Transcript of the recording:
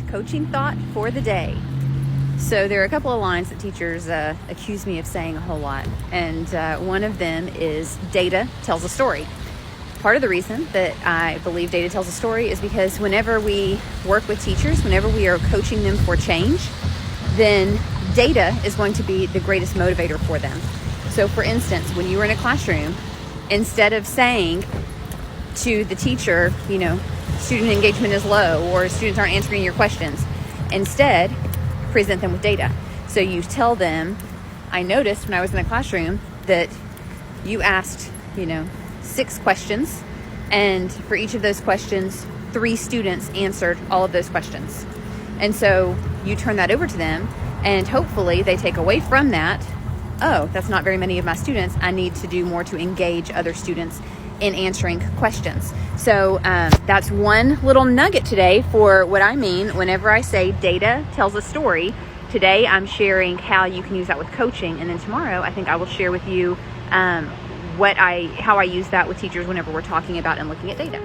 coaching thought for the day. So there are a couple of lines that teachers accuse me of saying a whole lot, and one of them is data tells a story. Part of the reason that I believe data tells a story is because whenever we work with teachers, whenever we are coaching them for change, then data is going to be the greatest motivator for them. So for instance, when you were in a classroom, instead of saying to the teacher, student engagement is low or students aren't answering your questions, instead present them with data. So you tell them, I noticed when I was in the classroom that you asked, 6 questions, and for each of those questions, 3 students answered all of those questions. And so you turn that over to them, and hopefully they take away from that, oh, that's not very many of my students. I need to do more to engage other students in answering questions. So that's one little nugget today for what I mean whenever I say data tells a story. Today I'm sharing how you can use that with coaching, and then tomorrow I think I will share with you how I use that with teachers whenever we're talking about and looking at data.